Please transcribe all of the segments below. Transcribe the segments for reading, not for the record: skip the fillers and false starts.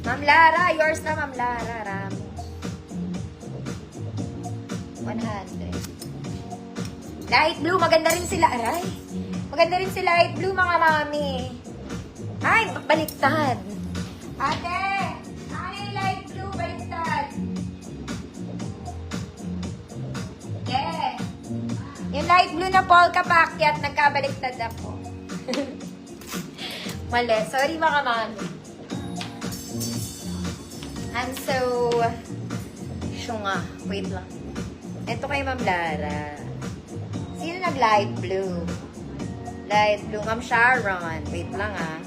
Ma'am Lara, yours na, Ma'am Lara. Rami. 100. Light blue, maganda rin sila. Aray. Maganda rin sila light blue, mga mami. Ay, baliktad. Ate, ay, light blue, baliktad. Yeah. Yung light blue na polka packet, nagkabaliktad ako. Mali. Sorry, mga mami. I'm so... Syunga. Wait lang. Ito kay Ma'am Lara. Sino nag-light blue? Light blue. Ma'am Sharon. Wait lang, ah.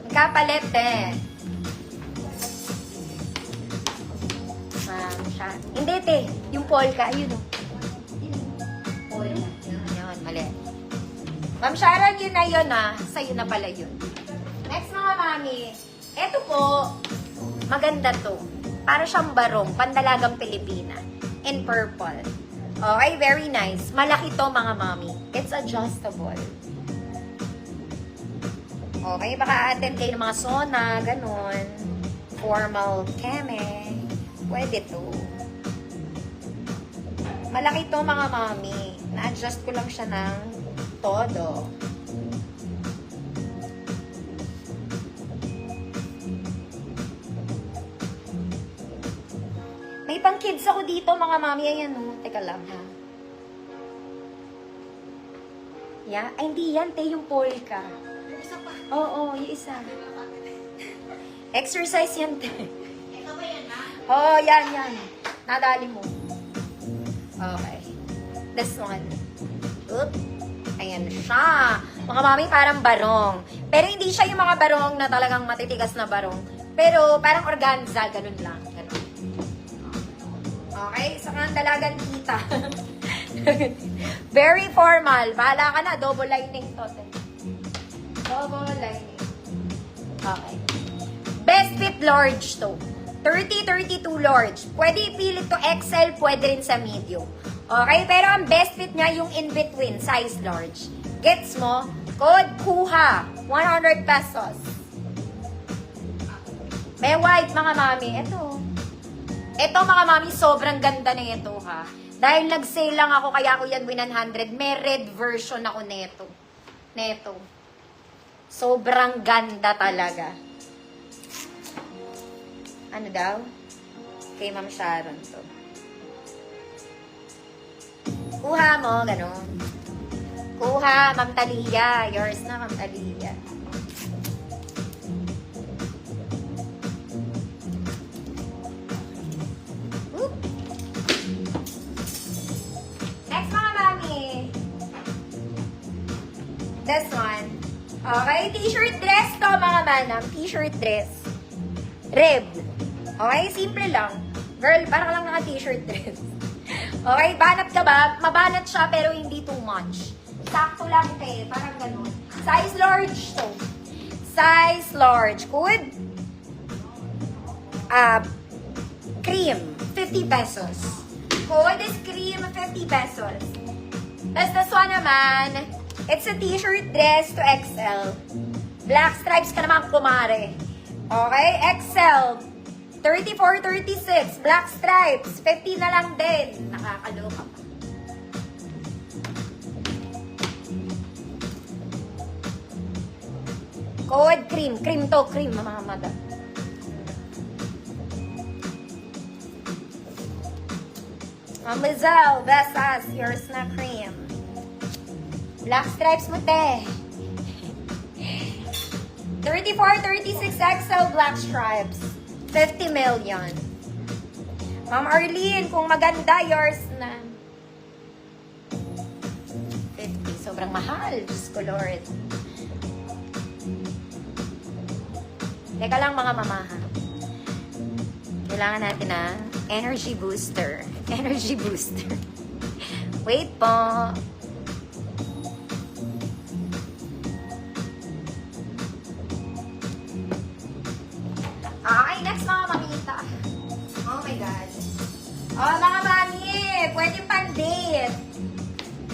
Magkapalit, eh. Ma'am Sharon. Hindi, te. Yung polka. Ayun, oh. Polka. Yun, mali. Ma'am Sharon, yun na yun, ah. Sa'yo na pala yun. Next, mga mami. Ito po, maganda to. Para siyang barong, pandalagang Pilipina. In purple. Okay, very nice. Malaki to, mga mami. It's adjustable. Okay, baka attend kayo ng mga sauna, ganun. Formal keme. Pwede to. Malaki to, mga mami. Na-adjust ko lang siya ng todo. May pang kids ako dito, mga mami. Ayan, oh. Teka lang, ha. Yeah? Ay, hindi yan, te. Yung polka. Yung isa pa? Oo, yung isa. Exercise yan, te. Ito ba yan, ha? Oo, yan. Nadali mo. Okay. This one. Oop. Ayan siya. Mga mami, parang barong. Pero hindi siya yung mga barong na talagang matitigas na barong. Pero parang organza, ganun lang. Ganun. Okay? Sa kang dalagan kita. Very formal. Bahala ka na. Double lining to. Double lining. Okay. Best fit large to. 30-32 large. Pwede ipilit to XL, pwede rin sa medium. Okay? Pero ang best fit niya yung in-between, size large. Gets mo? Code KUHA. 100 pesos. May white, mga mami. Ito, mga mami, sobrang ganda na ito, ha. Dahil nag-sale lang ako, kaya ako yan 100. May red version ako neto. Sobrang ganda talaga. Ano daw? Kay Ma'am Sharon to. Kuha mo, ganun. Kuha, Ma'am Talia. Yours na, Ma'am Talia. Next, mga mami. This one. Okay, t-shirt dress to, mga manam. T-shirt dress. Red. Okay, simple lang. Girl, parang lang naka-t-shirt dress. Okay, banat ka ba? Mabanat siya, pero hindi too much. Sakto lang, te. Parang ganun. Size large to. Size large. Good? Cream. 50 pesos. Code is cream, 50 pesos. Tapos this one naman, it's a t-shirt dress to XL. Black stripes ka naman, kumare. Okay, XL. 34-36, black stripes. 50 na lang din. Nakakaloka pa. Code cream. Cream to, cream, mga madam. Ma'am Lizelle, Vesas, yours na cream. Black stripes mo, te. 34-36 XL black stripes. 50 million. Ma'am Arlene, kung maganda, yours na. 50. Sobrang mahal. Diyos ko, Lord. Teka lang, mga mamaha. Kailangan natin ng energy booster. Energy booster. Wait po. Okay, next, mga mamita. Oh my God. Oh, mga mami, pwede pang-date.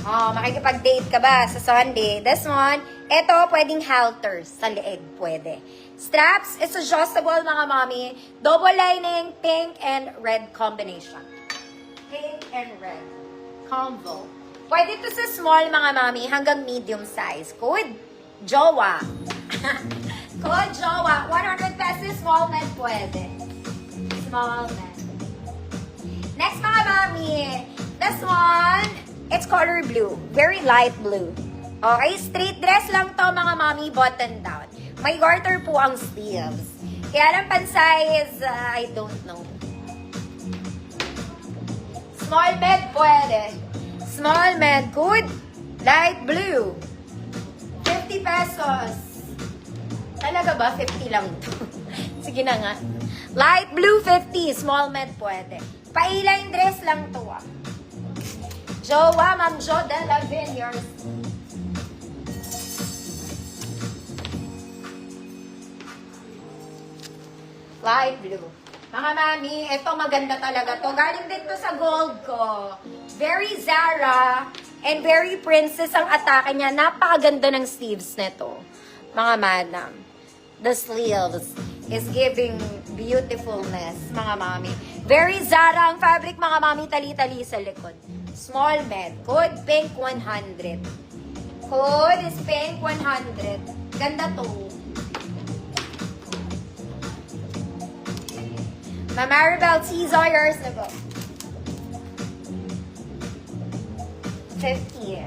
Oh, makikipag-date ka ba sa Sunday? This one, Ito, pwedeng halters sa leeg, pwede. Straps, it's adjustable mga mami. Double lining, pink and red combination. Pink and red. Combo. Pwede to sa small mga mami hanggang medium size. Code JOWA. Code JOWA. 100 pesos, small men pwede. Small men. Next mga mami. This one, it's color blue. Very light blue. Okay, straight dress lang to mga mami, button down. May garter po ang sleeves. Kaya lang pan-size, I don't know. Small med pwede. Small med, good. Light blue. 50 pesos. Talaga ba? 50 lang to. Sige na nga. Light blue, 50. Small med pwede. Pa-A-line dress lang to ah. Jowa, Ma'am Jo de la Vineyards. Light blue. Mga mami, ito maganda talaga to. Galing din to sa gold ko. Very Zara and very princess ang atake niya. Napakaganda ng sleeves nito. Mga madam. The sleeves is giving beautifulness, mga mami. Very Zara ang fabric, mga mami. Tali-tali sa likod. Small med. Code pink 100. Code is pink 100. Ganda to. Ma'am Maribel, Cesar, yours na po. 50.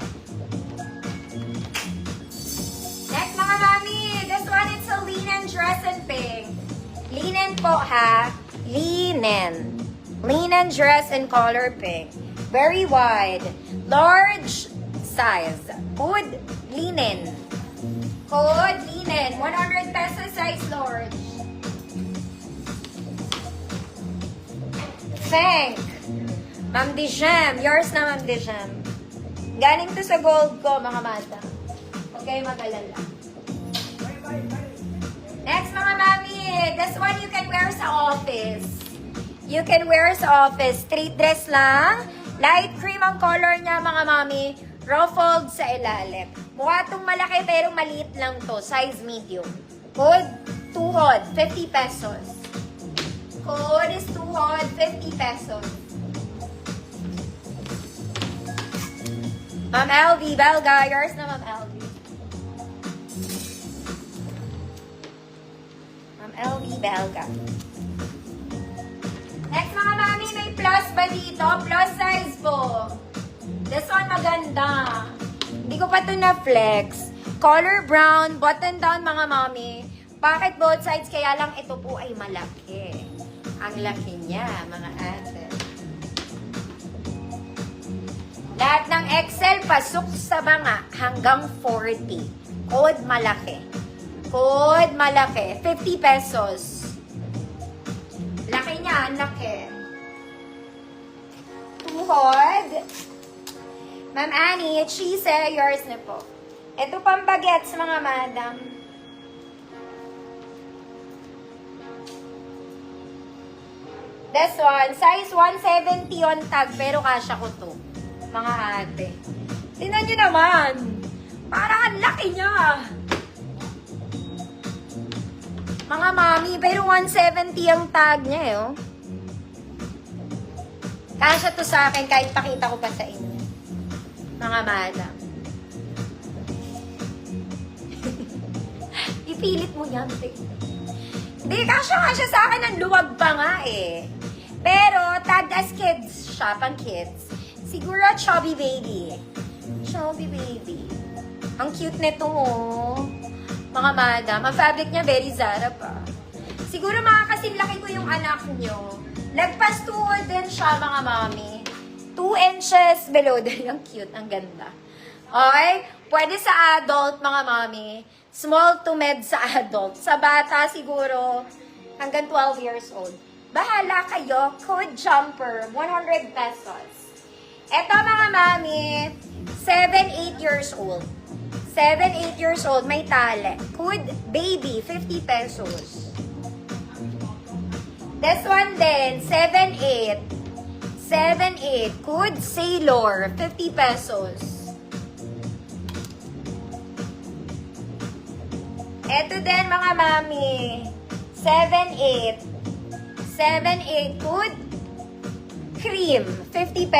Next mga mami, this one is a linen dress in pink. Linen po ha. Linen. Linen dress in color pink. Very wide. Large size. Good linen. Good linen. 100 pesos size large. Thank. Ma'am Dijem. Yours na, Ma'am Dijem. Galing to sa gold ko, mga mata. Huwag kayo mag-alala. Next, mga mami. This one you can wear sa office. You can wear sa office. Straight dress lang. Light cream ang color niya, mga mami. Ruffled sa ilalim. Mukha itong malaki pero maliit lang to. Size medium. Good. Tuhod. 50 pesos. Code is tuhod, 50 pesos. Ma'am LV, Belga. Yours na, Ma'am LV. Ma'am LV, Belga. Next, mga mami, may plus ba dito? Plus size po. This one maganda. Hindi ko pa ito na-flex. Color brown, button down, mga mami. Pocket both sides, kaya lang ito po ay malaki. Ang laki niya, mga ate. Lahat ng Excel, pasok sa mga hanggang 40. Code malaki. Code malaki. 50 pesos. Laki niya, ang laki. Tuhod. Ma'am Annie, cheese, yours na po. Ito pang bagets, mga madam. This one, size 170 on tag, pero kasya ko to. Mga ate. Tingnan nyo naman. Parang ang laki niya. Mga mami, pero 170 ang tag niya eh, oh. Kasya to sa akin kahit pakita ko pa sa inyo. Mga madam. Ipilit mo yan, te. Hindi, kasya sa akin ang luwag pa nga eh. Pero, tagged as kids siya, pang kids. Siguro, chubby baby. Chubby baby. Ang cute nito, oh. Mga madam. Ang fabric niya, very Zara pa. Siguro, makakasinlaki ko yung anak nyo. Lagpas tuhod din siya, mga mami. 2 inches below din. Ang cute, ang ganda. Okay? Pwede sa adult, mga mami. Small to med sa adult. Sa bata, siguro, hanggang 12 years old. Bahala kayo. Code jumper, 100 pesos. Eto mga mami, 7-8 years old. 7-8 years old, may tali. Code baby, 50 pesos. This one din, 7-8. 7-8, code sailor, 50 pesos. Eto din mga mami. 7-8. 7-8 food cream. 50 pesos.